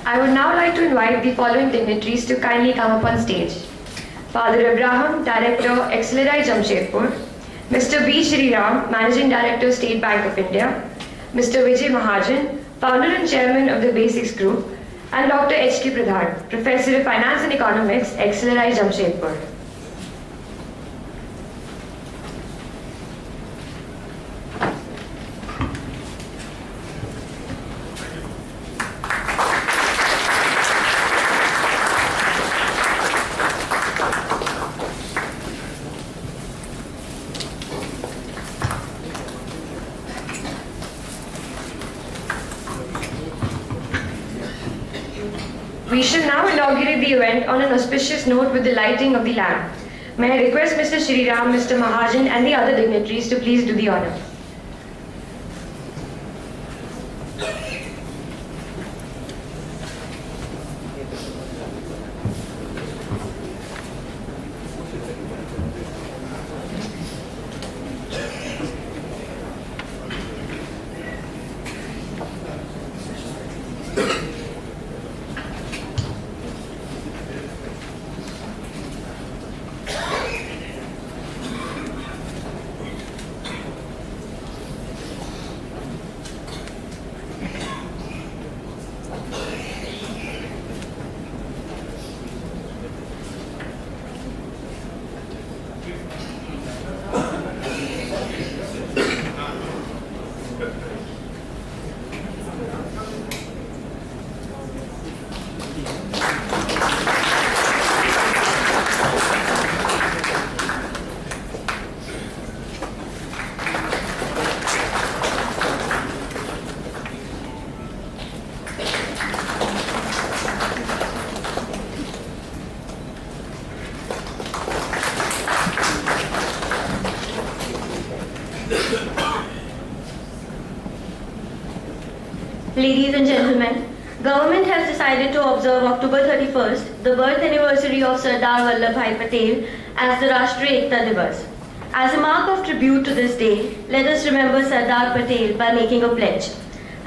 I would now like to invite the following dignitaries to kindly come up on stage. Father Abraham, Director, Acceleri Jamshedpur; Mr. B. Shriram, Managing Director, State Bank of India; Mr. Vijay Mahajan, Founder and Chairman of the Basics Group; and Dr. H.K. Pradhan, Professor of Finance and Economics, Acceleri Jamshedpur. We shall now inaugurate the event on an auspicious note with the lighting of the lamp. May I request Mr. Shriram, Mr. Mahajan and the other dignitaries to please do the honor. Ladies and gentlemen, government has decided to observe October 31st, the birth anniversary of Sardar Vallabhbhai Patel, as the Rashtriya Ekta Divas. As a mark of tribute to this day, let us remember Sardar Patel by making a pledge.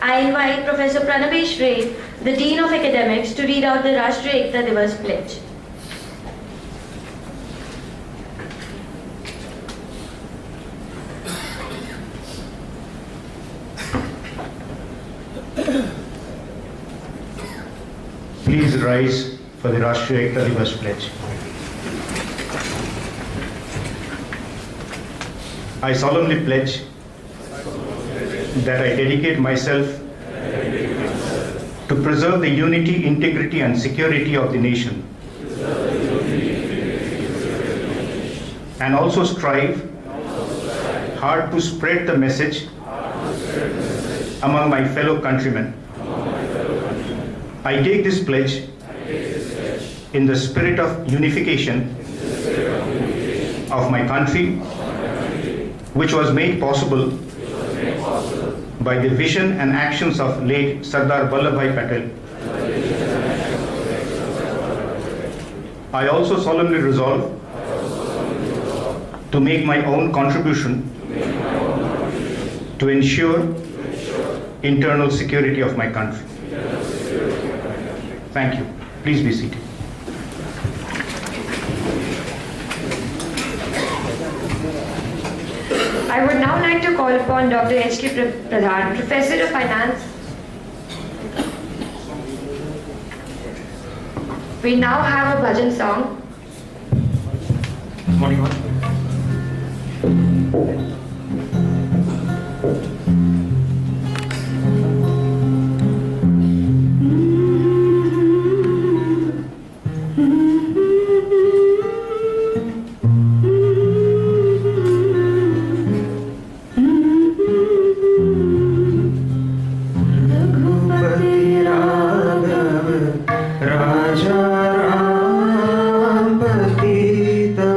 I invite Professor Pranavesh Ray, the Dean of Academics, to read out the Rashtriya Ekta Divas pledge. Please rise for the Rashtriya Ekta Divas pledge. I solemnly pledge that I dedicate myself to preserve the unity, integrity and security of the nation, and also strive hard to spread the message among my fellow countrymen. I take this pledge in the spirit of unification of my country, which was made possible by the vision and actions of late Sardar Vallabhbhai Patel. I also solemnly resolve to make my own contribution to ensure internal security of my country. Thank you. Please be seated. I would now like to call upon Dr. H.K. Pradhan, Professor of Finance. We now have a bhajan song. Morning, Raja Ram Patita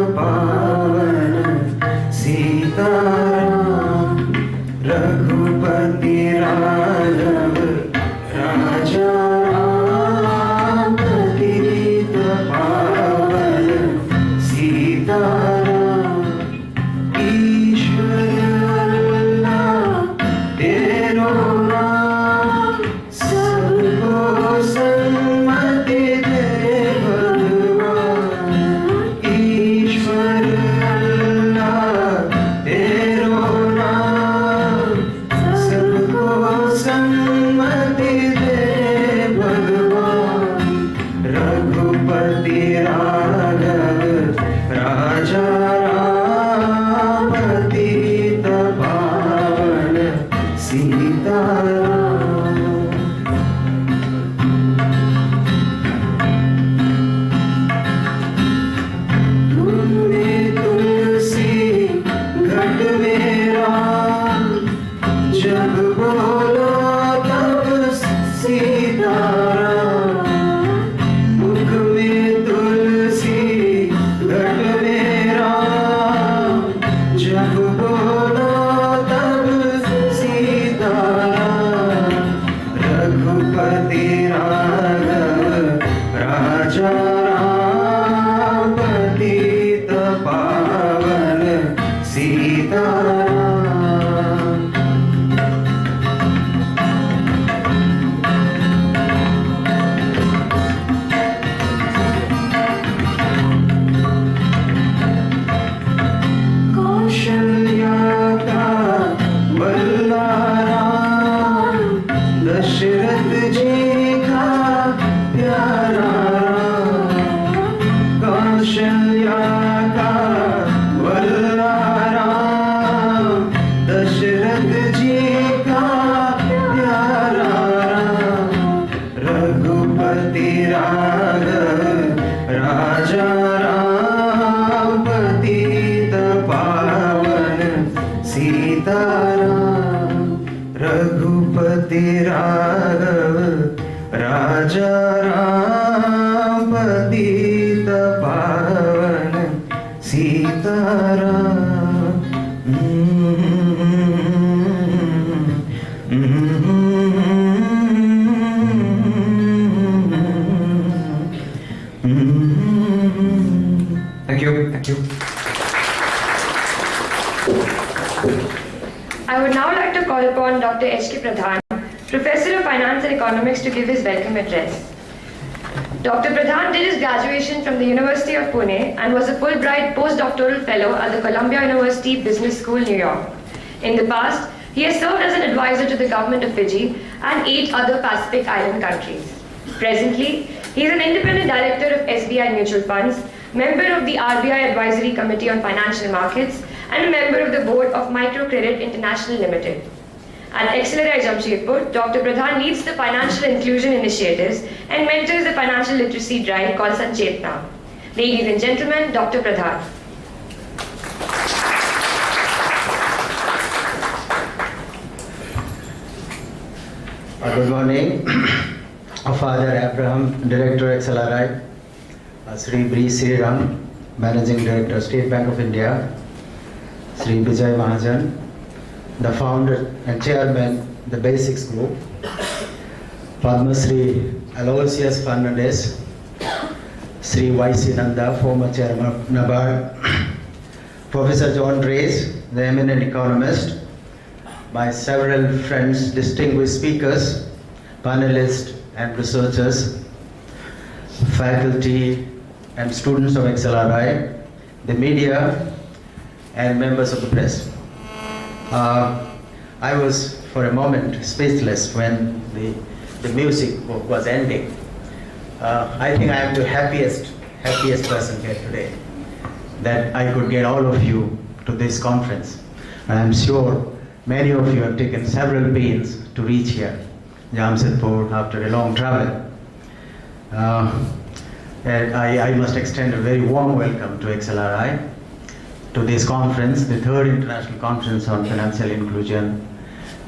राजा राम पतित पावन Sitaram Thank you. I would now like to call upon Dr. H.K. Pradhan, Professor of Finance and Economics, to give his welcome address. Dr. Pradhan did his graduation from the University of Pune and was a Fulbright postdoctoral fellow at the Columbia University Business School, New York. In the past, he has served as an advisor to the government of Fiji and 8 other Pacific Island countries. Presently, he is an independent director of SBI Mutual Funds, member of the RBI Advisory Committee on Financial Markets, and a member of the board of Microcredit International Limited. At Accelerate Jamshedpur, Dr. Pradhan leads the financial inclusion initiatives and mentors the financial literacy drive called Sanchetna. Ladies and gentlemen, Dr. Pradhan. Good morning. Father Abraham, Director XLRI, Sri B. Sriram, Managing Director, State Bank of India, Sri Vijay Mahajan, the founder and chairman, the Basics Group, Padma Sri Aloysius Fernandez, Sri Y.C. Nanda, former chairman of NABARD, Professor John Reyes, the eminent economist, my several friends, distinguished speakers, panelists and researchers, faculty and students of XLRI, the media and members of the press. I was for a moment speechless when the music was ending. I think I am the happiest person here today that I could get all of you to this conference. And I'm sure many of you have taken several pains to reach here, Jamshedpur, after a long travel. And I must extend a very warm welcome to XLRI, to this conference, the 3rd International Conference on Financial Inclusion,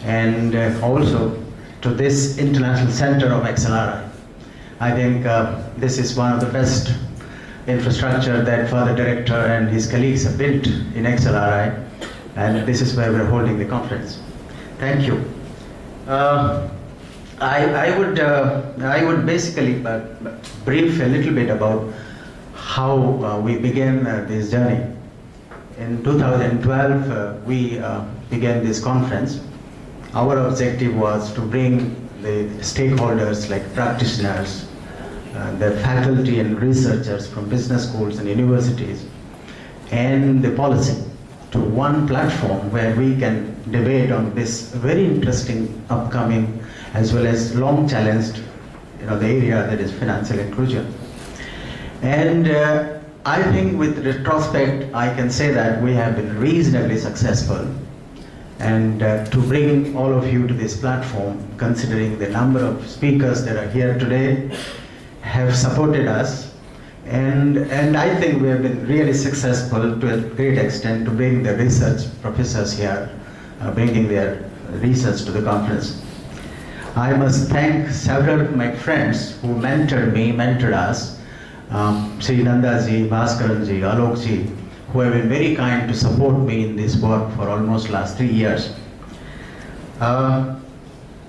and also to this International Center of XLRI. I think this is one of the best infrastructure that Father Director and his colleagues have built in XLRI, and this is where we're holding the conference. Thank you. I would basically brief a little bit about how we began this journey. In 2012, we began this conference. Our objective was to bring the stakeholders like practitioners, the faculty and researchers from business schools and universities, and the policy to one platform where we can debate on this very interesting upcoming as well as long challenged, the area that is financial inclusion. And I think with retrospect, I can say that we have been reasonably successful. And to bring all of you to this platform, considering the number of speakers that are here today, have supported us. And I think we have been really successful to a great extent to bring the research professors here, bringing their research to the conference. I must thank several of my friends who mentored us, Sri Nandaji, Bhaskaranji, Alokji, who have been very kind to support me in this work for almost last 3 years. I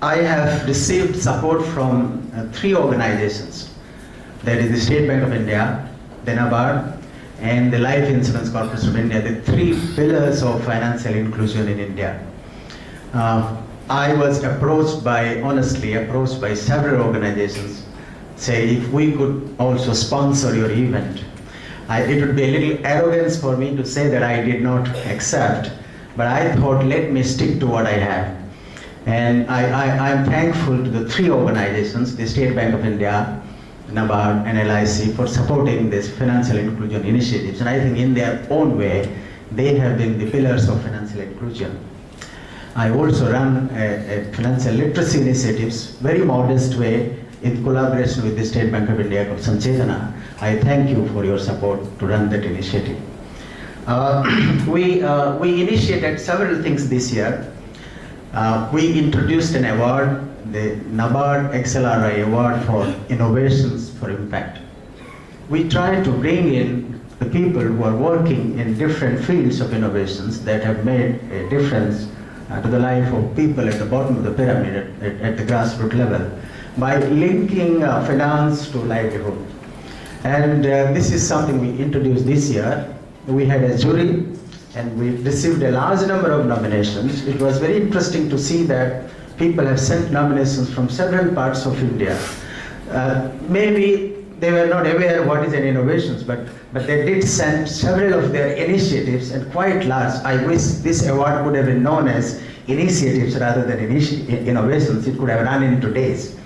have received support from 3 organizations. That is the State Bank of India, the NABARD, and the Life Insurance Corporation of India, the 3 pillars of financial inclusion in India. I was honestly approached by several organizations, say if we could also sponsor your event. It would be a little arrogance for me to say that I did not accept, but I thought let me stick to what I have. And I'm thankful to the 3 organizations, the State Bank of India, NABARD and LIC, for supporting this financial inclusion initiatives. And I think in their own way, they have been the pillars of financial inclusion. I also run a financial literacy initiatives, very modest way, in collaboration with the State Bank of India called Sanchetna. I thank you for your support to run that initiative. We initiated several things this year. We introduced an award the NABARD XLRI Award for Innovations for Impact. We try to bring in the people who are working in different fields of innovations that have made a difference to the life of people at the bottom of the pyramid, at the grassroots level, by linking finance to livelihood. And this is something we introduced this year. We had a jury and we received a large number of nominations. It was very interesting to see that people have sent nominations from several parts of India. Maybe they were not aware what is an innovation, but they did send several of their initiatives, and quite large. I wish this award would have been known as initiatives rather than innovations. It could have run in 2 days.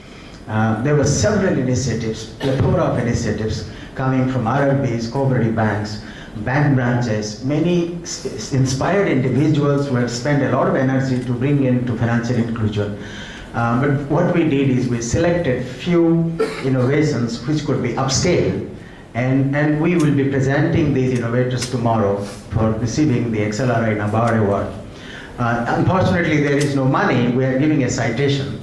There were several initiatives, plethora of initiatives coming from RRBs, cooperative banks, bank branches, many inspired individuals who have spent a lot of energy to bring into financial inclusion. But what we did is we selected few innovations which could be upscale, and we will be presenting these innovators tomorrow for receiving the XLRI NABARD Award. Unfortunately, there is no money. We are giving a citation.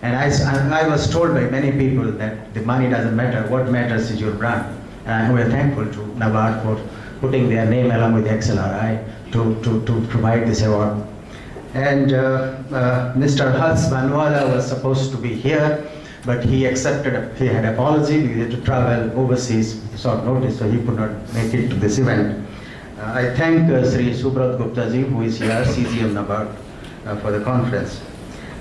And I was told by many people that the money doesn't matter. What matters is your brand. And we are thankful to NABARD for putting their name along with XLRI to provide this award. And Mr. Hals Banwala was supposed to be here, but he accepted, he had apology. We had to travel overseas with short notice, so he could not make it to this event. I thank Sri Subrat Gupta ji, who is here, CGM NABARD, for the conference.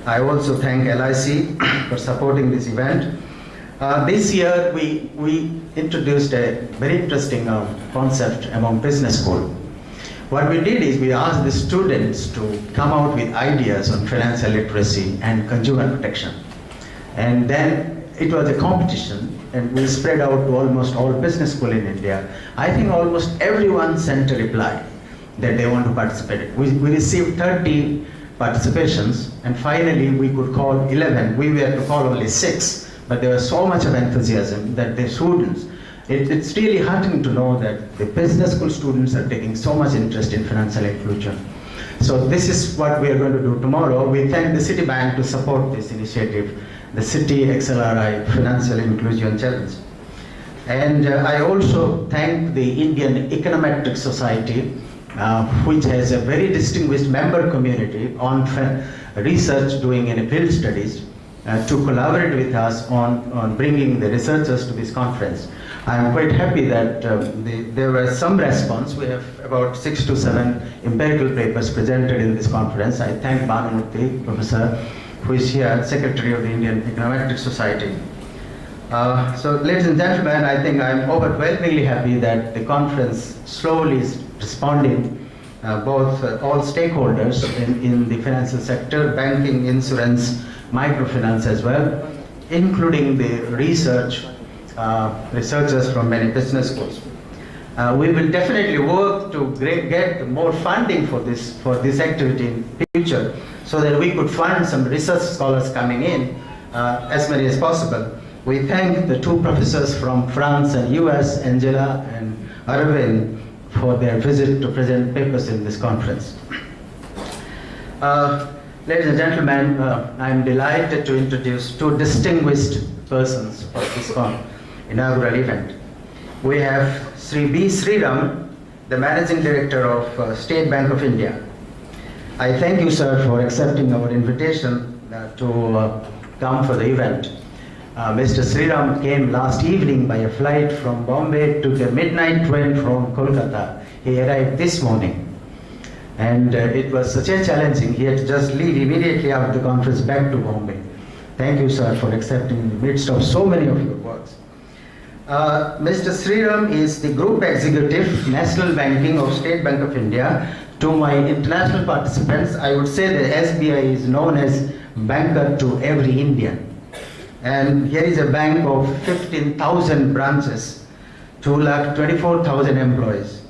I also thank LIC for supporting this event. This year we introduced a very interesting concept among business school. What we did is we asked the students to come out with ideas on financial literacy and consumer protection. And then it was a competition, and we spread out to almost all business schools in India. I think almost everyone sent a reply that they want to participate. We received 30 participations, and finally we could call 11. We were to call only 6, but there was so much of enthusiasm that the students, it's really heartening to know that the business school students are taking so much interest in financial inclusion. So this is what we are going to do tomorrow. We thank the Citibank to support this initiative, the Citi XLRI Financial Inclusion Challenge. And I also thank the Indian Econometric Society, which has a very distinguished member community on research doing in field studies, to collaborate with us on bringing the researchers to this conference. I am quite happy that there was some response. We have about 6 to 7 empirical papers presented in this conference. I thank Bhanumurthy, Professor, who is here, Secretary of the Indian Econometric Society. So ladies and gentlemen, I think I'm overwhelmingly happy that the conference slowly is responding, both all stakeholders in the financial sector, banking, insurance, microfinance as well, including the researchers from many business schools. We will definitely work to get more funding for this activity in future, so that we could fund some research scholars coming in, as many as possible. We thank the 2 professors from France and US, Angela and Arvind, for their visit to present papers in this conference. Ladies and gentlemen, I'm delighted to introduce 2 distinguished persons for this inaugural event. We have Sri B. Sriram, the Managing Director of State Bank of India. I thank you, sir, for accepting our invitation to come for the event. Mr. Sriram came last evening by a flight from Bombay to the midnight train from Kolkata. He arrived this morning. And it was such a challenging, he had to just leave immediately after the conference back to Bombay. Thank you, sir, for accepting in the midst of so many of your works. Mr. Sriram is the Group Executive, National Banking of State Bank of India. To my international participants, I would say that SBI is known as banker to every Indian. And here is a bank of 15,000 branches, 2,24,000 employees,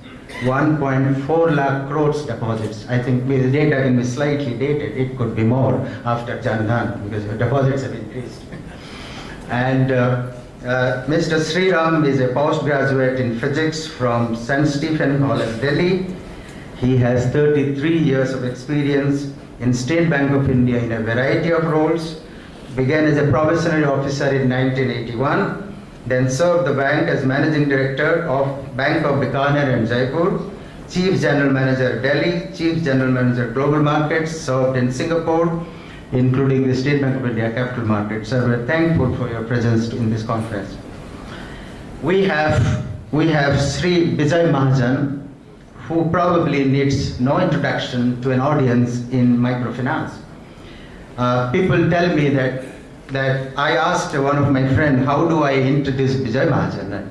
1.4 lakh crores deposits. I think the data can be slightly dated. It could be more after Jan Dhan, because the deposits have increased. And Mr. Sriram is a postgraduate in physics from St. Stephen College, Delhi. He has 33 years of experience in State Bank of India in a variety of roles, began as a probationary officer in 1981, then served the bank as managing director of Bank of Bikaner and Jaipur, Chief General Manager Delhi, Chief General Manager Global Markets, served in Singapore, including the State Bank of India Capital Markets. So we're thankful for your presence in this conference. We have Sri Bijay Mahajan, who probably needs no introduction to an audience in microfinance. People tell me that I asked one of my friends, how do I introduce Bijay Mahajan?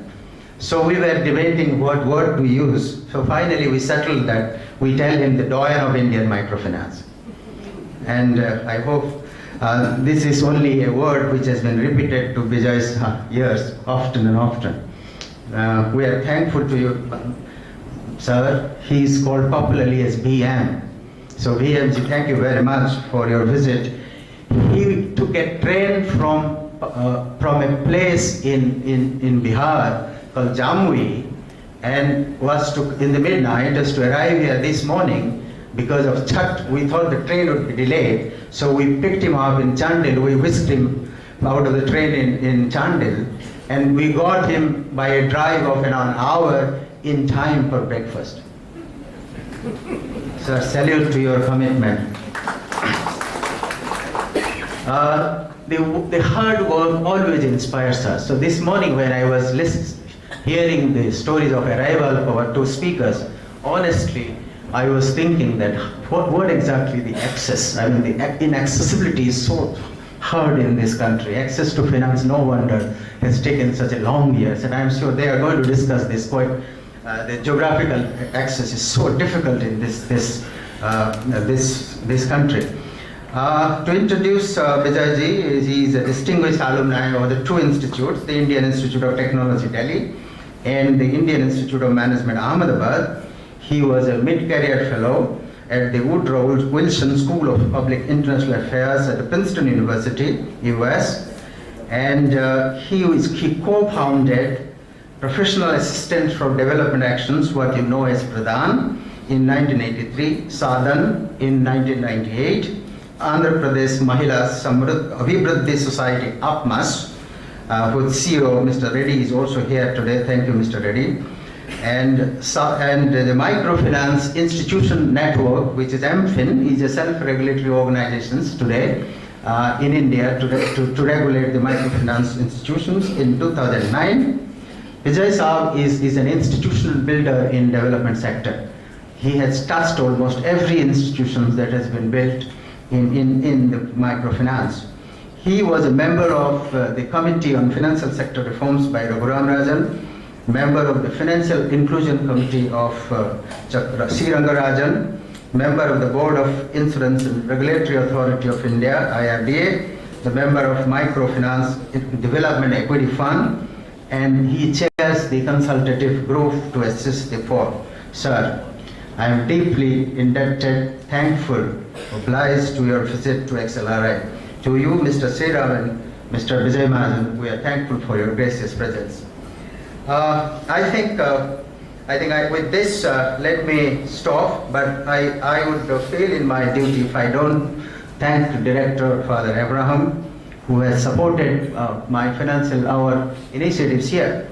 So we were debating what word to use. So finally we settled that we tell him the doyen of Indian microfinance. And I hope this is only a word which has been repeated to Bijay's ears often and often. We are thankful to you, sir. He is called popularly as BM. So BMG, thank you very much for your visit. He took a train from a place in Bihar called Jamui, and was in the midnight just to arrive here this morning. Because of Chhat, we thought the train would be delayed, so we picked him up in Chandil. We whisked him out of the train in Chandil, and we got him by a drive of an hour in time for breakfast. Sir, salute to your commitment. The hard work always inspires us. So this morning when I was hearing the stories of arrival of our two speakers, honestly, I was thinking that what exactly the access? I mean, the inaccessibility is so hard in this country. Access to finance, no wonder, has taken such a long years, and I'm sure they are going to discuss this quite. The geographical access is so difficult in this country. To introduce Bijayji, he is a distinguished alumni of the two institutes, the Indian Institute of Technology, Delhi, and the Indian Institute of Management, Ahmedabad. He was a mid-career fellow at the Woodrow Wilson School of Public International Affairs at Princeton University, US, and he co-founded Professional Assistant for Development Actions, what you know as Pradhan, in 1983, Sadhan in 1998, Andhra Pradesh Mahila Abhivrudhi Society, APMAS, whose CEO, Mr. Reddy, is also here today. Thank you, Mr. Reddy. And the Microfinance Institution Network, which is MFIN, is a self-regulatory organization today in India to regulate the microfinance institutions. In 2009, Bijay Saab is an institutional builder in development sector. He has touched almost every institution that has been built in the microfinance. He was a member of the Committee on Financial Sector Reforms by Raghuram Rajan, member of the Financial Inclusion Committee of C. Rangarajan, member of the Board of Insurance and Regulatory Authority of India, IRDA, the member of Microfinance Development Equity Fund, and he chairs the consultative group to assist the poor. Sir, I am deeply indebted, thankful, obliged to your visit to XLRI. To you, Mr. Sriram and Mr. Bijay Mahajan, we are thankful for your gracious presence. I think with this, let me stop, but I would fail in my duty if I don't thank the Director, Father Abraham, who has supported my financial hour initiatives here.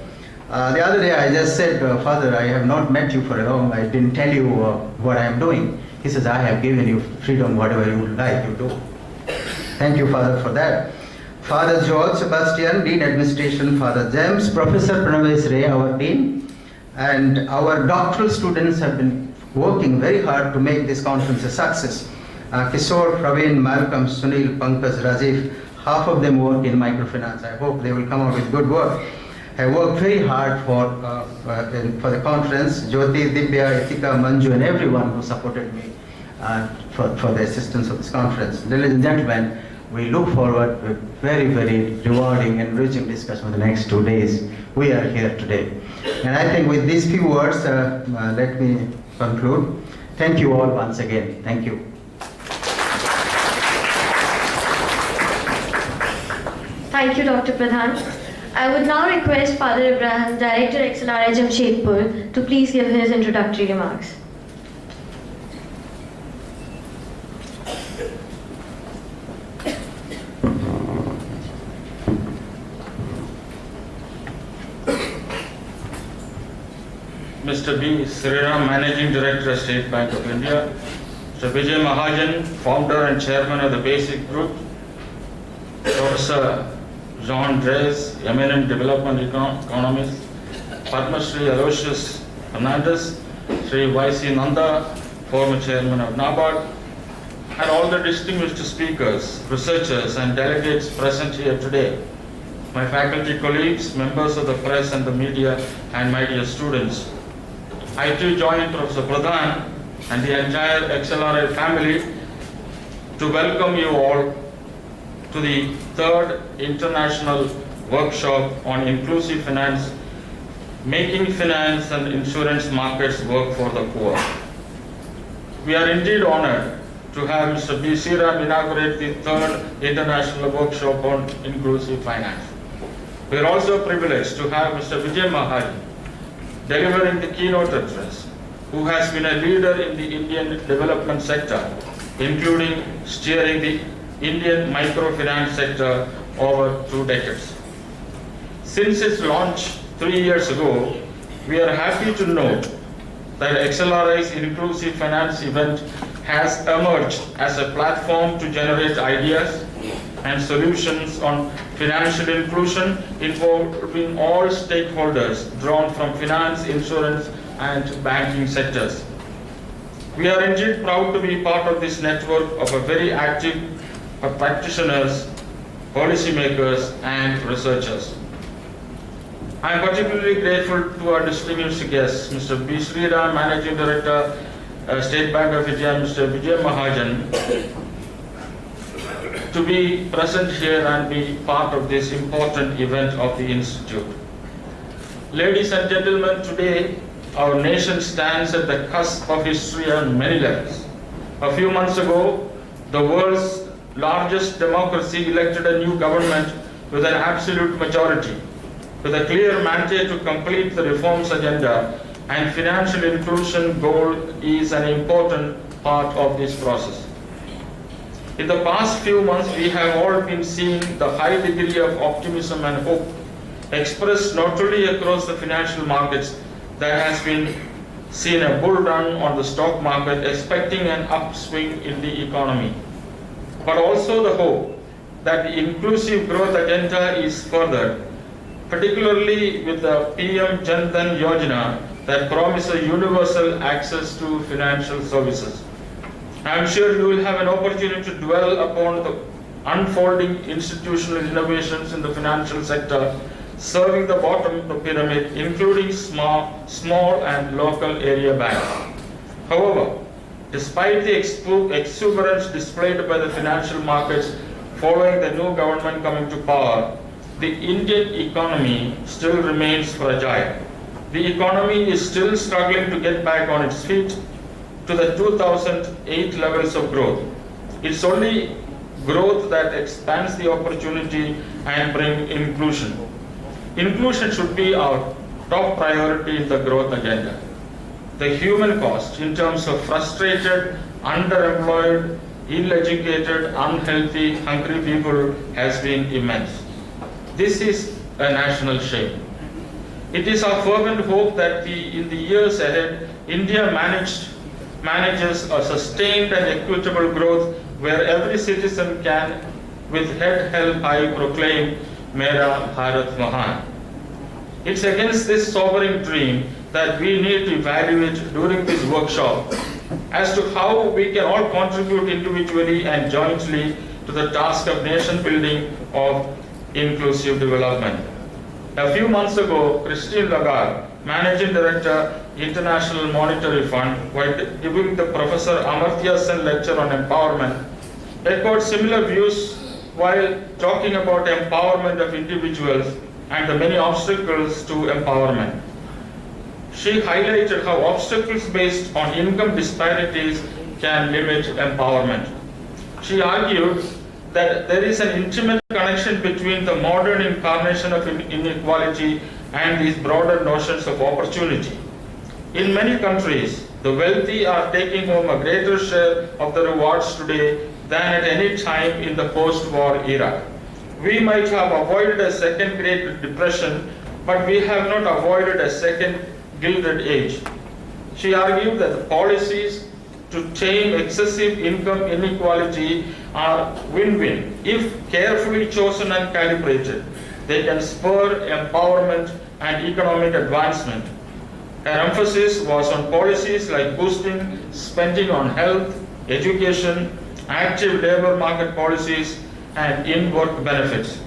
The other day I just said, Father, I have not met you for a long, I didn't tell you what I am doing. He says, I have given you freedom, whatever you would like, you do. Thank you, Father, for that. Father George Sebastian, Dean Administration, Father James, Professor Pranavesh Ray, our Dean, and our doctoral students have been working very hard to make this conference a success. Kishore, Praveen, Malcolm, Sunil, Pankaj, Rajiv, half of them work in microfinance. I hope they will come out with good work. I worked very hard for the conference. Jyoti, Dibya, Itika, Manju, and everyone who supported me for the assistance of this conference. Ladies and gentlemen, we look forward to a very, very rewarding and enriching discussion for the next 2 days. We are here today. And I think with these few words, let me conclude. Thank you all once again. Thank you. Thank you, Dr. Pradhan. I would now request Father Abraham, Director XLRI Jamshedpur, to please give his introductory remarks. Mr. B. Sriram, Managing Director, State Bank of India, Mr. Vijay Mahajan, Founder and Chairman of the Basic Group, Professor John Dreyes, Eminent Development Economist, Padma Shri Aloysius Fernandez, Shri Y.C. Nanda, former Chairman of NABARD, and all the distinguished speakers, researchers and delegates present here today, my faculty colleagues, members of the press and the media, and my dear students. I too join Professor Pradhan and the entire XLRI family to welcome you all to the third international workshop on inclusive finance, making finance and insurance markets work for the poor. We are indeed honored to have Mr. B. Sriram inaugurate the third international workshop on inclusive finance. We are also privileged to have Mr. Vijay Mahajan delivering the keynote address, who has been a leader in the Indian development sector, including steering the Indian microfinance sector over 2 decades. Since its launch 3 years ago, we are happy to note that XLRI's Inclusive Finance event has emerged as a platform to generate ideas and solutions on financial inclusion involving all stakeholders drawn from finance, insurance, and banking sectors. We are indeed proud to be part of this network of a very active practitioners, policymakers, and researchers. I am particularly grateful to our distinguished guests, Mr. B. Sriram, Managing Director, State Bank of India, Mr. Vijay Mahajan, to be present here and be part of this important event of the Institute. Ladies and gentlemen, today our nation stands at the cusp of history on many levels. A few months ago, the world's largest democracy elected a new government with an absolute majority, with a clear mandate to complete the reforms agenda, and financial inclusion goal is an important part of this process. In the past few months, we have all been seeing the high degree of optimism and hope expressed not only across the financial markets, there has been seen a bull run on the stock market, expecting an upswing in the economy, but also the hope that the inclusive growth agenda is furthered, particularly with the PM Jan Dhan Yojana that promises universal access to financial services. I am sure you will have an opportunity to dwell upon the unfolding institutional innovations in the financial sector, serving the bottom of the pyramid, including small and local area banks. However, despite the exuberance displayed by the financial markets following the new government coming to power, the Indian economy still remains fragile. The economy is still struggling to get back on its feet to the 2008 levels of growth. It's only growth that expands the opportunity and brings inclusion. Inclusion should be our top priority in the growth agenda. The human cost in terms of frustrated, underemployed, ill-educated, unhealthy, hungry people has been immense. This is a national shame. It is our fervent hope that in the years ahead, India manages a sustained and equitable growth where every citizen can, with head held high, proclaim Mera Bharat Mahan. It's against this sobering dream that we need to evaluate during this workshop as to how we can all contribute individually and jointly to the task of nation building of inclusive development. A few months ago, Christine Lagarde, Managing Director, International Monetary Fund, while giving the Professor Amartya Sen lecture on empowerment, echoed similar views while talking about empowerment of individuals and the many obstacles to empowerment. She highlighted how obstacles based on income disparities can limit empowerment. She argued that there is an intimate connection between the modern incarnation of inequality and these broader notions of opportunity. In many countries, the wealthy are taking home a greater share of the rewards today than at any time in the post-war era. We might have avoided a second Great Depression, but we have not avoided a second Gilded Age. She argued that the policies to tame excessive income inequality are win-win. If carefully chosen and calibrated, they can spur empowerment and economic advancement. Her emphasis was on policies like boosting spending on health, education, active labor market policies, and in-work benefits.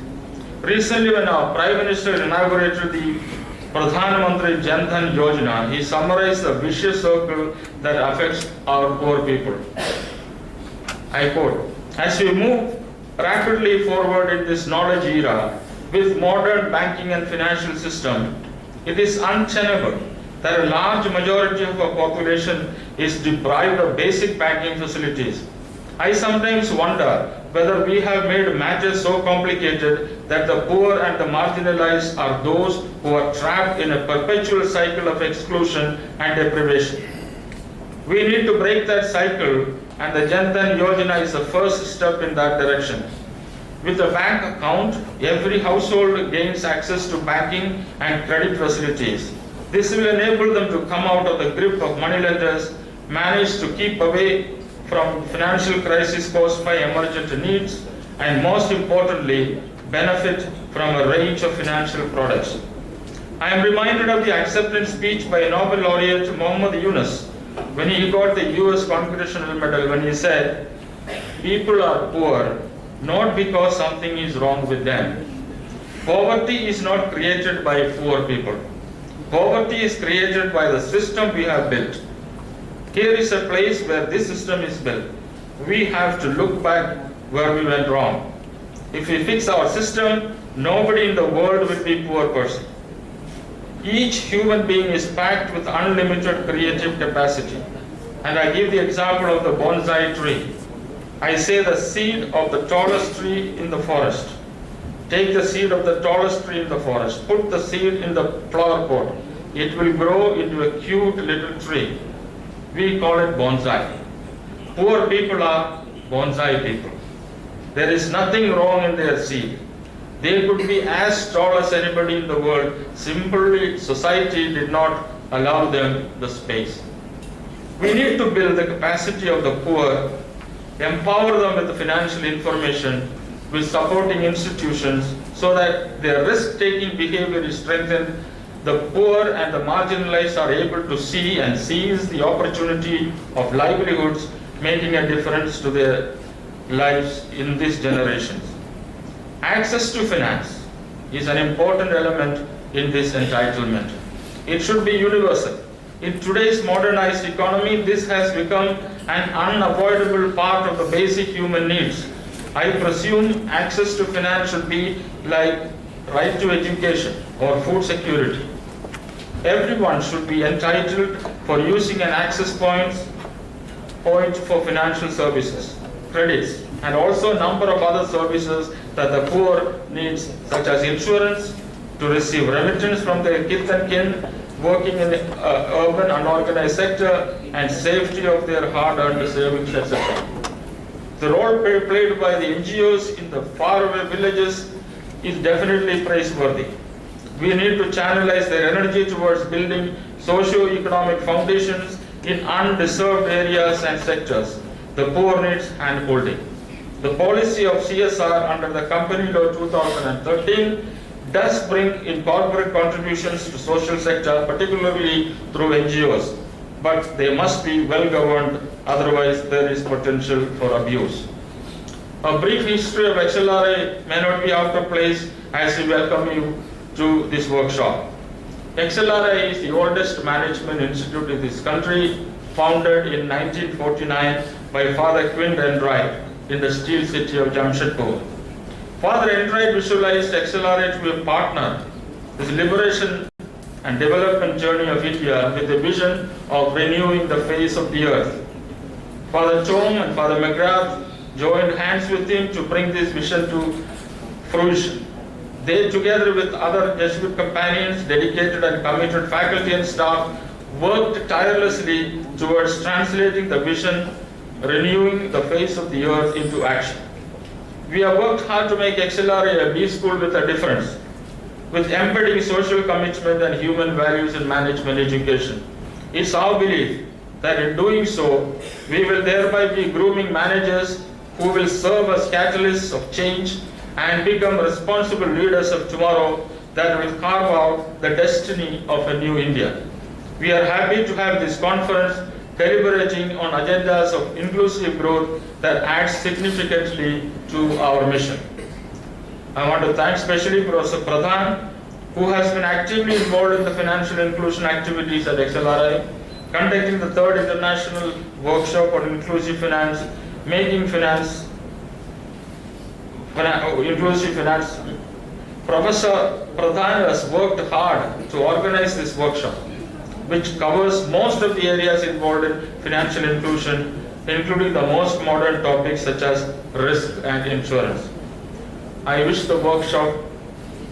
Recently, when our Prime Minister inaugurated the Pradhan Mantri Jan Dhan Yojana, he summarized the vicious circle that affects our poor people. I quote, "As we move rapidly forward in this knowledge era with modern banking and financial system, it is untenable that a large majority of our population is deprived of basic banking facilities. I sometimes wonder whether we have made matters so complicated that the poor and the marginalized are those who are trapped in a perpetual cycle of exclusion and deprivation. We need to break that cycle, and the Jan Dhan Yojana is the first step in that direction. With a bank account, every household gains access to banking and credit facilities. This will enable them to come out of the grip of moneylenders, manage to keep away from financial crisis caused by emergent needs, and most importantly, benefit from a range of financial products. I am reminded of the acceptance speech by Nobel laureate Muhammad Yunus when he got the US Congressional Medal, when he said, "People are poor not because something is wrong with them. Poverty is not created by poor people. Poverty is created by the system we have built. Here is a place where this system is built. We have to look back where we went wrong. If we fix our system, nobody in the world will be a poor person." Each human being is packed with unlimited creative capacity. And I give the example of the bonsai tree. I say the seed of the tallest tree in the forest. Take the seed of the tallest tree in the forest, put the seed in the flower pot. It will grow into a cute little tree. We call it bonsai. Poor people are bonsai people. There is nothing wrong in their seed. They could be as tall as anybody in the world. Simply, society did not allow them the space. We need to build the capacity of the poor, empower them with the financial information, with supporting institutions, so that their risk-taking behavior is strengthened. The poor and the marginalized are able to see and seize the opportunity of livelihoods, making a difference to their lives in these generations. Access to finance is an important element in this entitlement. It should be universal. In today's modernized economy, this has become an unavoidable part of the basic human needs. I presume access to finance should be like right to education or food security. Everyone should be entitled for using an access point for financial services, credits, and also a number of other services that the poor needs, such as insurance, to receive remittance from their kith and kin, working in the urban unorganized sector, and safety of their hard-earned savings, etc. The role played by the NGOs in the faraway villages is definitely praiseworthy. We need to channelize their energy towards building socio-economic foundations in undeserved areas and sectors. The poor needs hand-holding. The policy of CSR under the Company Law 2013 does bring in corporate contributions to social sector, particularly through NGOs, but they must be well governed, otherwise there is potential for abuse. A brief history of XLRA may not be out of place as we welcome you to this workshop. XLRA is the oldest management institute in this country, founded in 1949 by Father Quint Enright in the steel city of Jamshedpur. Father Enright visualized XLRA to be a partner in the liberation and development journey of India with the vision of renewing the face of the earth. Father Chong and Father McGrath joined hands with him to bring this vision to fruition. They, together with other Jesuit companions, dedicated and committed faculty and staff, worked tirelessly towards translating the vision, renewing the face of the earth, into action. We have worked hard to make XLRA a B school with a difference. with embedding social commitment and human values in management education. It's our belief that in doing so, we will thereby be grooming managers who will serve as catalysts of change and become responsible leaders of tomorrow that will carve out the destiny of a new India. We are happy to have this conference deliberating on agendas of inclusive growth that adds significantly to our mission. I want to thank especially Professor Pradhan, who has been actively involved in the financial inclusion activities at XLRI, conducting the 3rd International Workshop on Inclusive Finance, Making Finance, Inclusive Finance. Professor Pradhan has worked hard to organize this workshop, which covers most of the areas involved in financial inclusion, including the most modern topics such as risk and insurance. I wish the workshop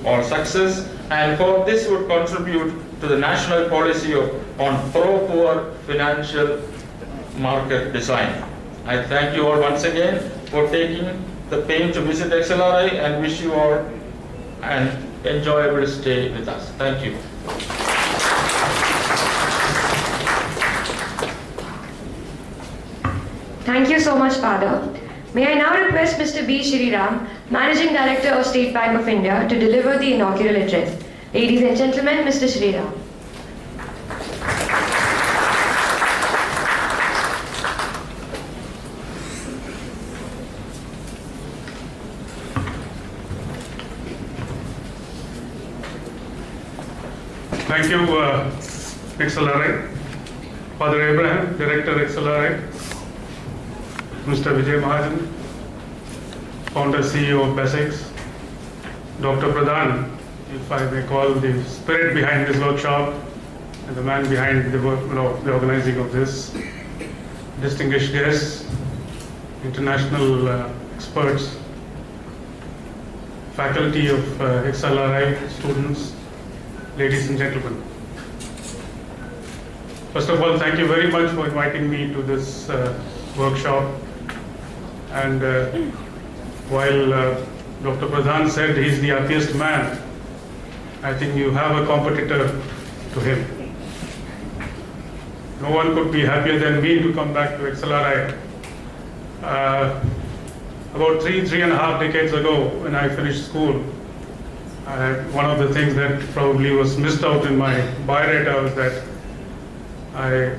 all success and hope this would contribute to the national policy on pro-poor financial market design. I thank you all once again for taking the pain to visit XLRI and wish you all an enjoyable stay with us. Thank you. Thank you so much, Father. May I now request Mr. B. Shriram, Managing Director of State Bank of India, to deliver the inaugural address. Ladies and gentlemen, Mr. Shriram. Thank you, XLRI, Father Abraham, Director XLRI, Mr. Vijay Mahajan, Founder CEO of BASICS, Dr. Pradhan, if I may call the spirit behind this workshop and the man behind the organizing of this, distinguished guests, international experts, faculty of XLRI, students, ladies and gentlemen. First of all, thank you very much for inviting me to this workshop. And while Dr. Pradhan said he's the happiest man, I think you have a competitor to him. No one could be happier than me to come back to XLRI. About three and a half decades ago, when I finished school, one of the things that probably was missed out in my biodata was that I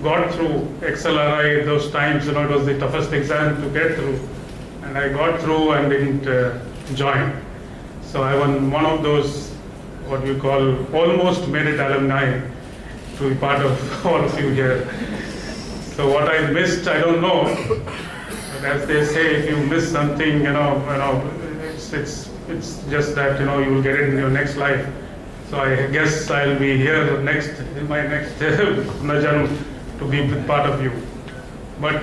got through XLRI those times. It was the toughest exam to get through, and I got through and didn't join. So I was one of those, what you call, almost made it alumni, to be part of all of you here. So what I missed, I don't know. But as they say, if you miss something, it's just that you will get it in your next life. So I guess I'll be here next in my next Najan to be part of you. But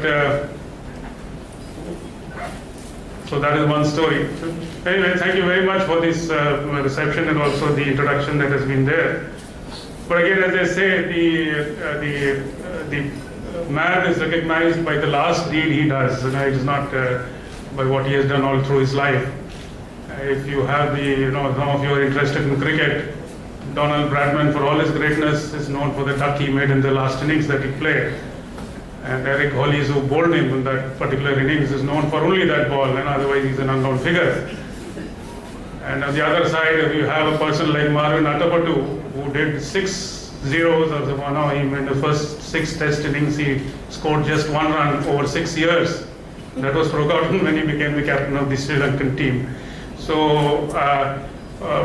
so that is one story. Anyway, thank you very much for this reception and also the introduction that has been there. But again, as I say, the man is recognized by the last deed he does. It is not by what he has done all through his life. If you have some of you are interested in cricket, Donald Bradman, for all his greatness, is known for the duck he made in the last innings that he played. And Eric Hollies, who bowled him in that particular innings, is known for only that ball, and otherwise he's an unknown figure. And on the other side, you have a person like Marvin Atapattu, who did 6 zeros, in the first 6 test innings, he scored just 1 run over 6 years. That was forgotten when he became the captain of the Sri Lankan team. So,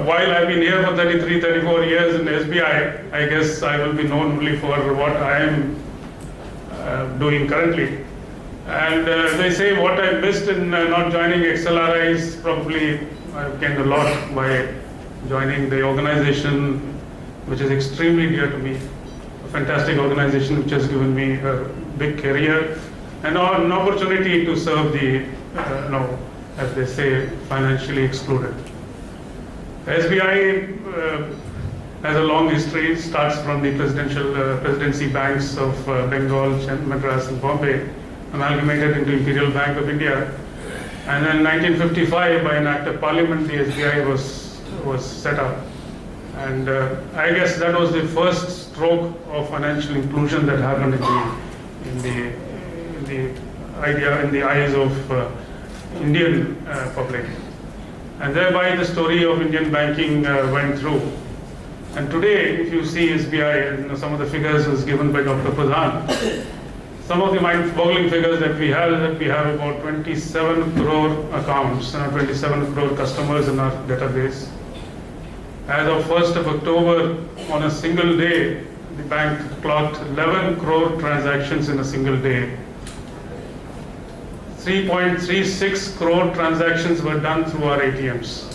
while I've been here for 34 years in SBI, I guess I will be known only for what I am doing currently. And they say what I missed in not joining XLRI is probably I've gained a lot by joining the organization, which is extremely dear to me. A fantastic organization which has given me a big career and an opportunity to serve the, as they say, financially excluded. SBI has a long history. It starts from the presidency banks of Bengal, Madras and Bombay, amalgamated into Imperial Bank of India. And then in 1955, by an act of parliament, the SBI was was set up. And I guess that was the first stroke of financial inclusion that happened in the eyes of Indian public. And thereby the story of Indian banking went through. And today, if you see SBI, some of the figures was given by Dr. Pradhan. Some of the mind-boggling figures that we have is that we have about 27 crore accounts, 27 crore customers in our database. As of 1st of October, on a single day, the bank clocked 11 crore transactions in a single day. 3.36 crore transactions were done through our ATMs.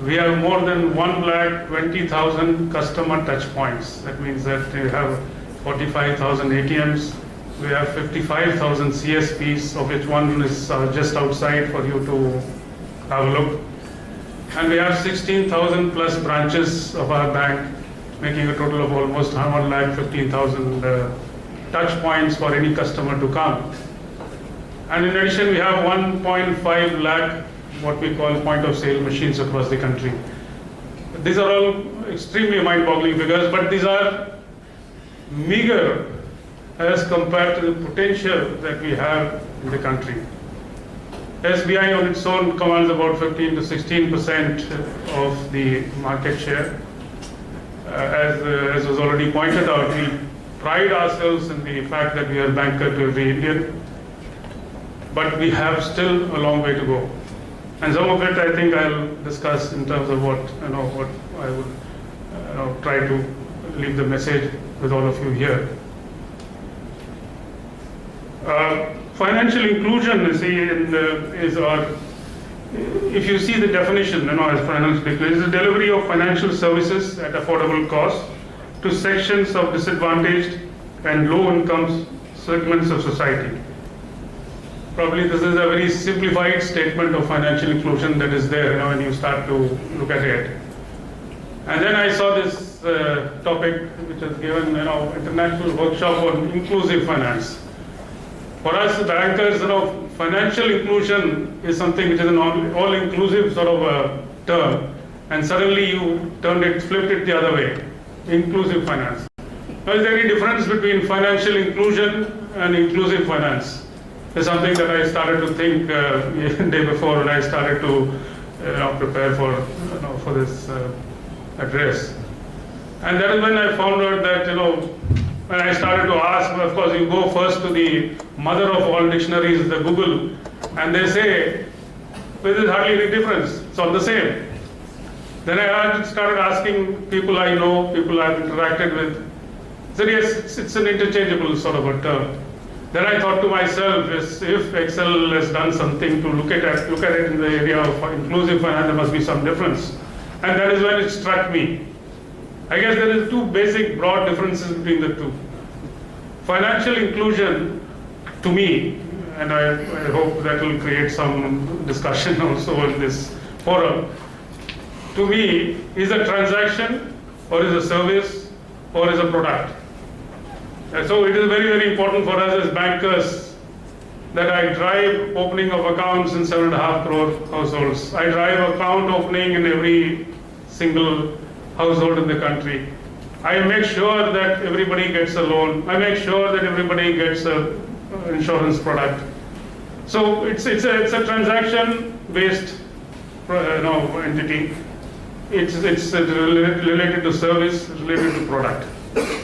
We have more than 1,20,000 customer touch points. That means that we have 45,000 ATMs. We have 55,000 CSPs, of which one is just outside for you to have a look. And we have 16,000 plus branches of our bank, making a total of almost 1,15,000 touch points for any customer to come. And in addition, we have 1.5 lakh what we call point of sale machines across the country. These are all extremely mind-boggling figures, but these are meager as compared to the potential that we have in the country. SBI on its own commands about 15 to 16% of the market share. As was already pointed out, we pride ourselves in the fact that we are banker to every Indian, but we have still a long way to go. And some of it I think I'll discuss in terms of what I would try to leave the message with all of you here. Financial inclusion, you see, if you see the definition, as financial inclusion, is the delivery of financial services at affordable cost to sections of disadvantaged and low-income segments of society. Probably this is a very simplified statement of financial inclusion that is there, when you start to look at it. And then I saw this topic which is given, international workshop on inclusive finance. For us bankers, financial inclusion is something which is an all-inclusive sort of a term, and suddenly you flipped it the other way, inclusive finance. Now, is there any difference between financial inclusion and inclusive finance? It's something that I started to think the day before when I started to prepare for this address. And that is when I found out that, when I started to ask, of course, you go first to the mother of all dictionaries, the Google, and they say, well, there's hardly any difference, it's all the same. Then I started asking people I know, people I've interacted with. So yes, it's an interchangeable sort of a term. Then I thought to myself, if Excel has done something to look at it in the area of inclusive finance, there must be some difference. And that is when it struck me. I guess there is two basic broad differences between the two. Financial inclusion, to me, and I hope that will create some discussion also in this forum, to me is a transaction or is a service or is a product. So it is very, very important for us as bankers that I drive opening of accounts in 7.5 crore households. I drive account opening in every single household in the country. I make sure that everybody gets a loan. I make sure that everybody gets an insurance product. So it's a transaction-based entity. It's related to service, related to product.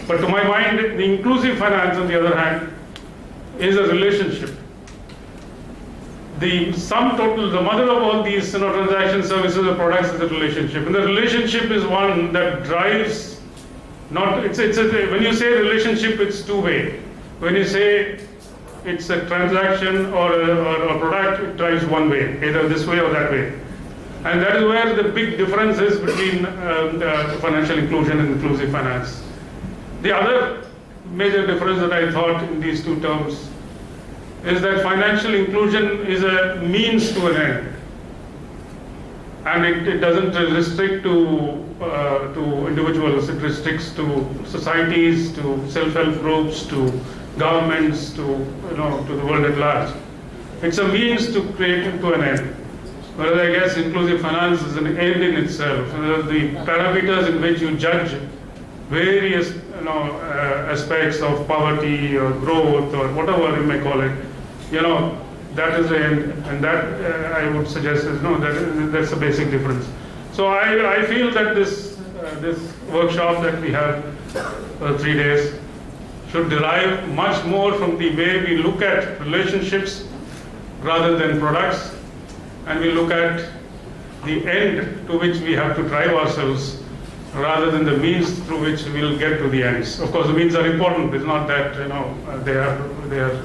But to my mind, the inclusive finance, on the other hand, is a relationship. The sum total, the mother of all these transaction services or products is a relationship. And the relationship is one that drives, when you say relationship, it's two-way. When you say it's a transaction or a product, it drives one way, either this way or that way. And that is where the big difference is between financial inclusion and inclusive finance. The other major difference that I thought in these two terms is that financial inclusion is a means to an end. And it doesn't restrict to individuals, it restricts to societies, to self-help groups, to governments, to the world at large. It's a means to create to an end. Whereas I guess inclusive finance is an end in itself. The parameters in which you judge various aspects of poverty or growth or whatever you may call it, that is the end, and that I would suggest is that's the basic difference. So I feel that this workshop that we have for 3 days should derive much more from the way we look at relationships rather than products, and we look at the end to which we have to drive ourselves rather than the means through which we will get to the ends. Of course, the means are important. It's not that they are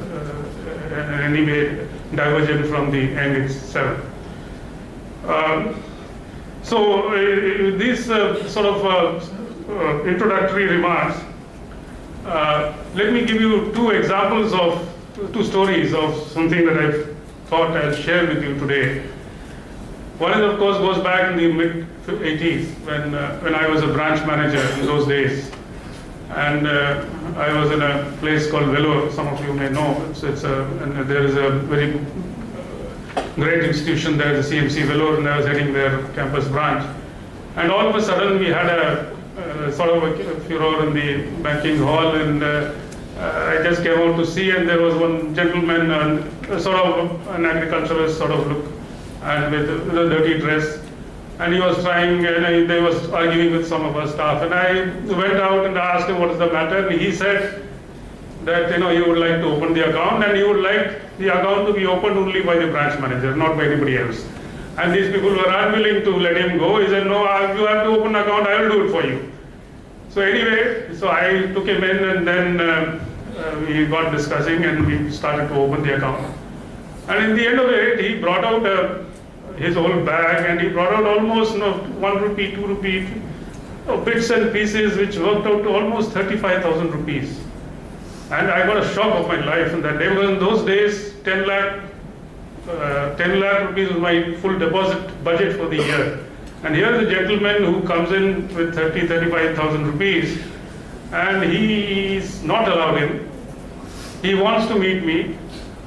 in any way divergent from the end itself. So these sort of introductory remarks, let me give you two stories of something that I've thought I'll share with you today. One is, of course, goes back in the mid-80s when I was a branch manager in those days. And I was in a place called Vellore, some of you may know. And there is a very great institution there, the CMC Vellore, and I was heading their campus branch. And all of a sudden we had a sort of a furor in the banking hall, and I just came out to see, and there was one gentleman, sort of an agriculturalist sort of look, and with a dirty dress. And he was trying, and they was arguing with some of our staff. And I went out and asked him what is the matter. And he said that he would like to open the account, and he would like the account to be opened only by the branch manager, not by anybody else. And these people were unwilling to let him go. He said, no, you have to open an account, I will do it for you. So anyway, so I took him in, and then we got discussing, and we started to open the account. And in the end of it, he brought out his whole bag, and he brought out almost 1 rupee, 2 rupee bits and pieces, which worked out to almost 35,000 rupees. And I got a shock of my life in that day, because in those days 10 lakh rupees was my full deposit budget for the year. And here is a gentleman who comes in with 35,000 rupees, and he is not allowed in. He wants to meet me,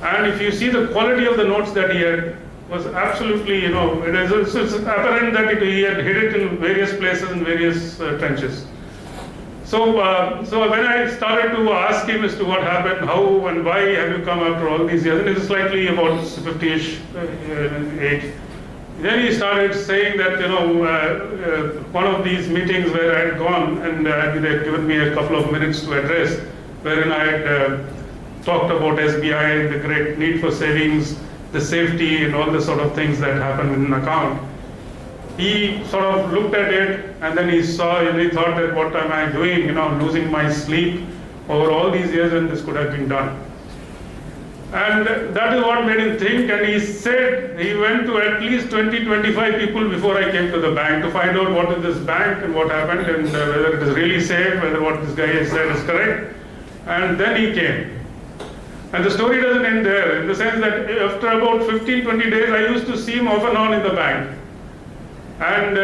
and if you see the quality of the notes that he had, was absolutely, it's apparent that he had hid it in various places, in various trenches. So when I started to ask him as to what happened, how and why have you come after all these years, and he was slightly about 50-ish age, then he started saying that, one of these meetings where I had gone, and they had given me a couple of minutes to address, wherein I had talked about SBI, the great need for savings, the safety and all the sort of things that happen in an account. He sort of looked at it, and then he saw, and he thought that what am I doing, losing my sleep over all these years, and this could have been done. And that is what made him think, and he said he went to at least 20-25 people before I came to the bank to find out what is this bank and what happened, and whether it is really safe, whether what this guy has said is correct. And then he came. And the story doesn't end there, in the sense that after about 15-20 days, I used to see him off and on in the bank. And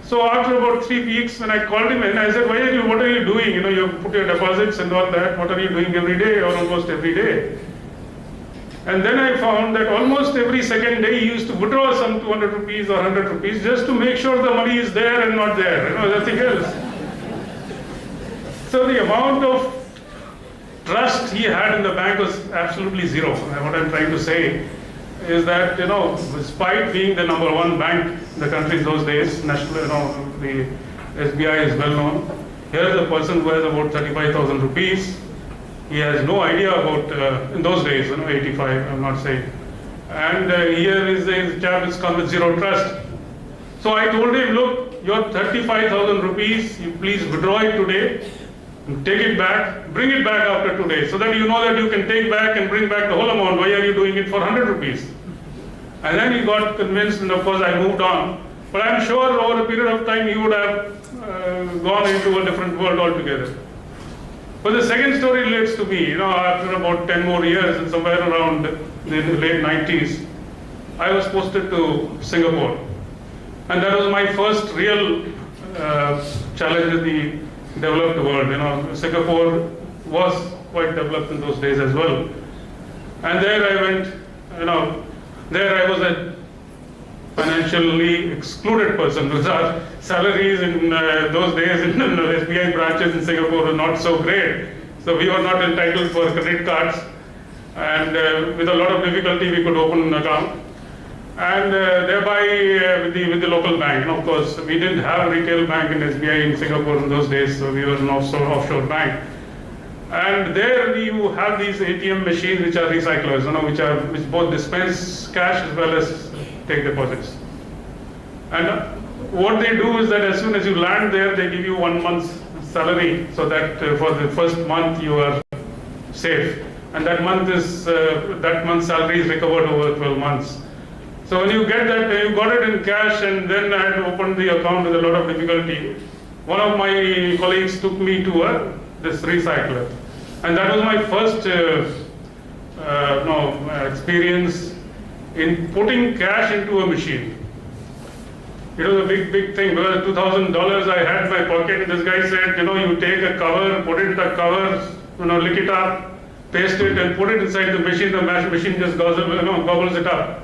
so after about 3 weeks, when I called him in, I said, what are you doing? You put your deposits and all that, what are you doing every day or almost every day? And then I found that almost every second day he used to withdraw some 200 rupees or 100 rupees just to make sure the money is there and not there, nothing else. So the amount of trust he had in the bank was absolutely zero. And what I'm trying to say is that, despite being the number one bank in the country in those days, national, the SBI is well known. Here is a person who has about 35,000 rupees. He has no idea about, in those days, 85, I'm not saying. And here is a chap who's come with zero trust. So I told him, look, your 35,000 rupees, you please withdraw it today. Take it back, bring it back after today, so that you know that you can take back and bring back the whole amount. Why are you doing it for 100 rupees? And then he got convinced, and of course I moved on. But I'm sure over a period of time he would have gone into a different world altogether. But the second story relates to me. After about 10 more years, and somewhere around the late 90s, I was posted to Singapore. And that was my first real challenge in the developed world. Singapore was quite developed in those days as well. And there I went, there I was financially excluded person, because our salaries in those days in SBI branches in Singapore were not so great. So we were not entitled for credit cards, and with a lot of difficulty we could open an account. And thereby with the local bank. And of course, we didn't have a retail bank in SBI in Singapore in those days, so we were an offshore bank. And there you have these ATM machines which are recyclers, which both dispense cash as well as take deposits. And what they do is that as soon as you land there, they give you 1 month's salary, so that for the first month you are safe. And that month's salary is recovered over 12 months. So when you get that, you got it in cash, and then I had to open the account with a lot of difficulty. One of my colleagues took me to this recycler, and that was my first experience in putting cash into a machine. It was a big thing, because $2,000 I had in my pocket. This guy said, you take a cover, put it in the cover, lick it up, paste it, and put it inside the machine. The machine just gobbles it up.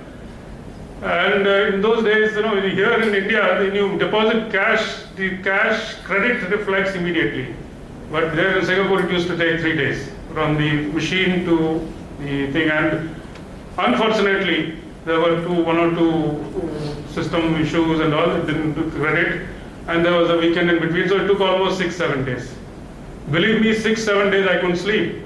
And in those days, here in India, when you deposit cash, the cash credit reflects immediately. But there in Singapore, it used to take 3 days from the machine to the thing. And unfortunately, there were one or two system issues and all. It didn't do credit, and there was a weekend in between. So it took almost 6-7 days. Believe me, 6-7 days I couldn't sleep.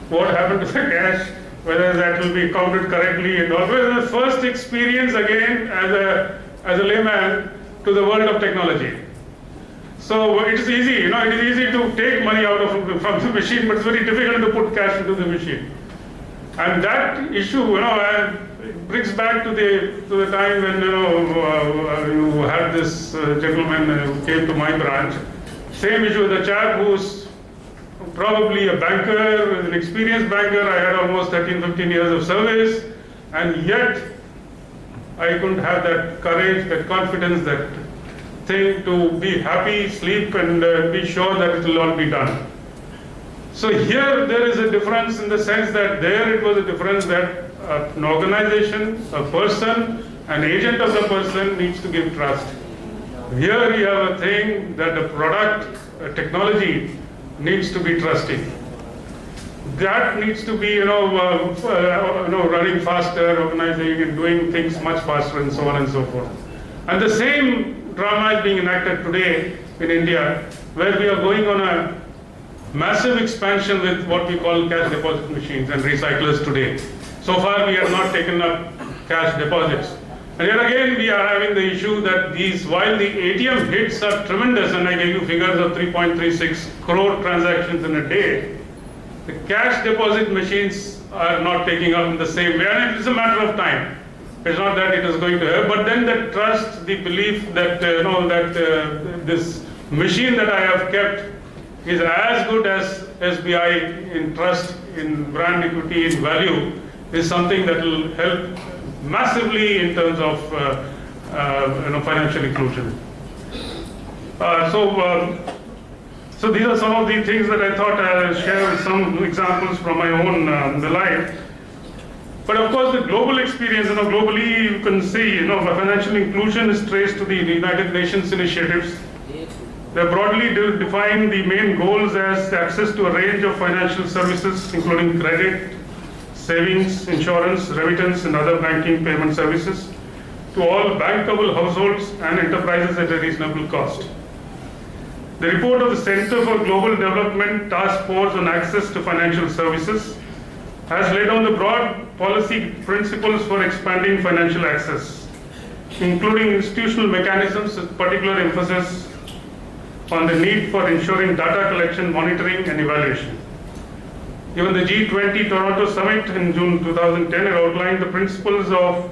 What happened to the cash? Whether that will be counted correctly, and all. It was the first experience again as a layman to the world of technology. So it is easy, it is easy to take money from the machine, but it's very difficult to put cash into the machine. And that issue, it brings back to the time when you had this gentleman who came to my branch. Same issue with a chap who's probably a banker, an experienced banker. I had almost 13-15 years of service, and yet I couldn't have that courage, that confidence, that thing to be happy, sleep, and be sure that it will all be done. So here there is a difference in the sense that there it was a difference that an organization, a person, an agent of the person needs to give trust. Here you have a thing that the product, technology, needs to be trusting. That needs to be, running faster, organizing and doing things much faster, and so on and so forth. And the same drama is being enacted today in India, where we are going on a massive expansion with what we call cash deposit machines and recyclers today. So far, we have not taken up cash deposits. And here again, we are having the issue that while the ATM hits are tremendous, and I gave you figures of 3.36 crore transactions in a day, the cash deposit machines are not taking up in the same way, and it's a matter of time. It's not that it is going to help, but then the trust, the belief that this machine that I have kept is as good as SBI in trust, in brand equity, in value, is something that will help massively in terms of financial inclusion. So these are some of the things that I thought I'll share with some examples from my own life. But of course, the global experience, globally you can see, financial inclusion is traced to the United Nations initiatives. They broadly define the main goals as access to a range of financial services, including credit, savings, insurance, remittance, and other banking payment services to all bankable households and enterprises at a reasonable cost. The report of the Center for Global Development Task Force on Access to Financial Services has laid down the broad policy principles for expanding financial access, including institutional mechanisms with particular emphasis on the need for ensuring data collection, monitoring, and evaluation. Even the G20 Toronto Summit in June 2010 outlined the principles of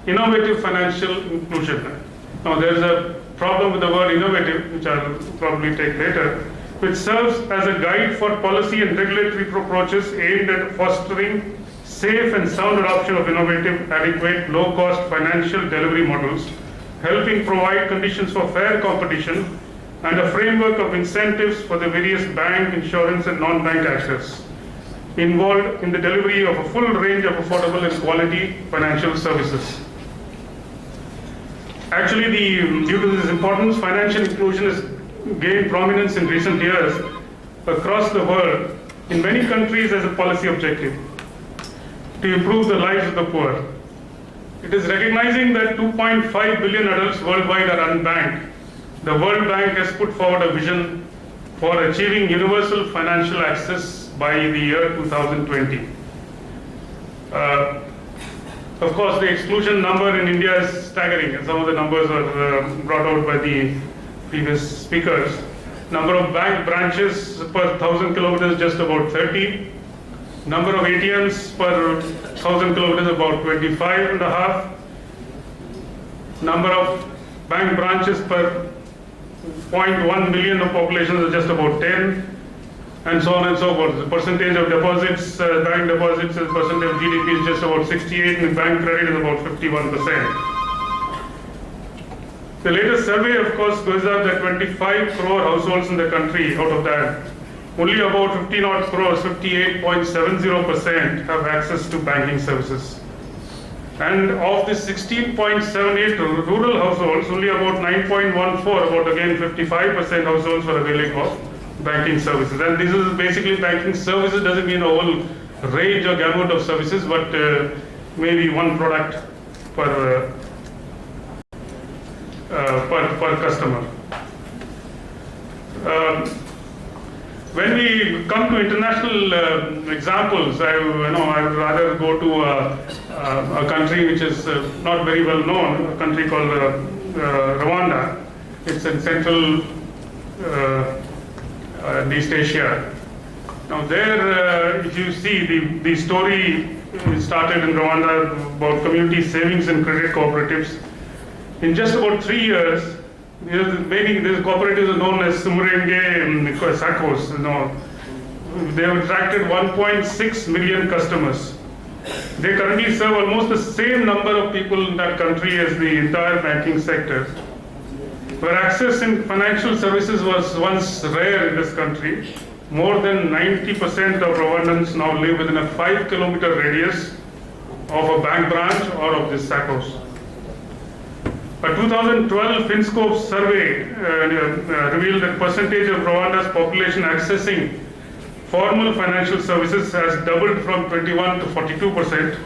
innovative financial inclusion. Now there is a problem with the word innovative, which I'll probably take later, which serves as a guide for policy and regulatory approaches aimed at fostering safe and sound adoption of innovative, adequate, low-cost financial delivery models, helping provide conditions for fair competition and a framework of incentives for the various bank, insurance, and non-bank actors involved in the delivery of a full range of affordable and quality financial services. Actually, due to this importance, financial inclusion has gained prominence in recent years across the world in many countries as a policy objective to improve the lives of the poor. It is recognizing that 2.5 billion adults worldwide are unbanked. The World Bank has put forward a vision for achieving universal financial access by the year 2020. Of course, the exclusion number in India is staggering, and some of the numbers are brought out by the previous speakers. Number of bank branches per 1,000 kilometers just about 30. Number of ATMs per 1,000 kilometers about 25 and a half. Number of bank branches per 0.1 million of population is just about 10, and so on and so forth. The percentage of deposits, bank deposits as percentage of GDP is just about 68, and bank credit is about 51%. The latest survey, of course, goes out that 25 crore households in the country. Out of that, only about 50 odd crores, 58.70%, have access to banking services. And of the 16.78 rural households, only about 9.14, about again 55% households were availing of banking services. And this is basically banking services doesn't mean a whole range or gamut of services, but maybe one product per customer. When we come to international examples, I would rather go to a country which is not very well known, a country called Rwanda. It's in Central and East Asia. Now there, if you see the story started in Rwanda about community savings and credit cooperatives. In just about 3 years, these cooperatives are known as Sumurenge Saccos. They have attracted 1.6 million customers. They currently serve almost the same number of people in that country as the entire banking sector. Where access in financial services was once rare in this country, more than 90% of Rwandans now live within a 5-kilometer radius of a bank branch or of this Saccos. A 2012 Finscope survey revealed that percentage of Rwanda's population accessing formal financial services has doubled from 21 to 42%,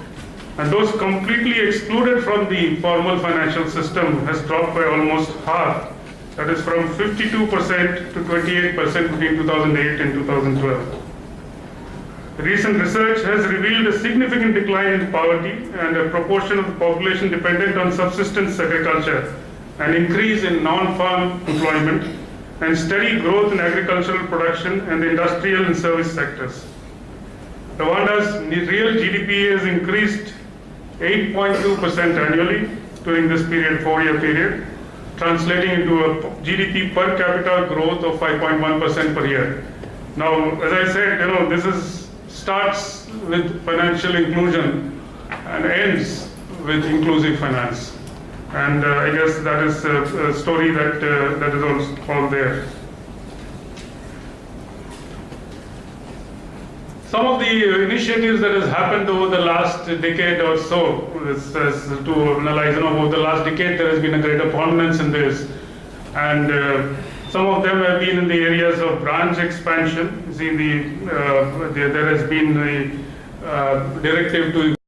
and those completely excluded from the formal financial system has dropped by almost half. That is from 52% to 28% between 2008 and 2012. Recent research has revealed a significant decline in poverty and a proportion of the population dependent on subsistence agriculture, an increase in non-farm employment, and steady growth in agricultural production and the industrial and service sectors. Rwanda's real GDP has increased 8.2% annually during this period, 4-year period, translating into a GDP per capita growth of 5.1% per year. Now, as I said, this starts with financial inclusion and ends with inclusive finance. And I guess that is a story that is all there. Some of the initiatives that has happened over the last decade or so, to analyze, over the last decade there has been a greater prominence in this. And some of them have been in the areas of branch expansion. You see, there has been a directive to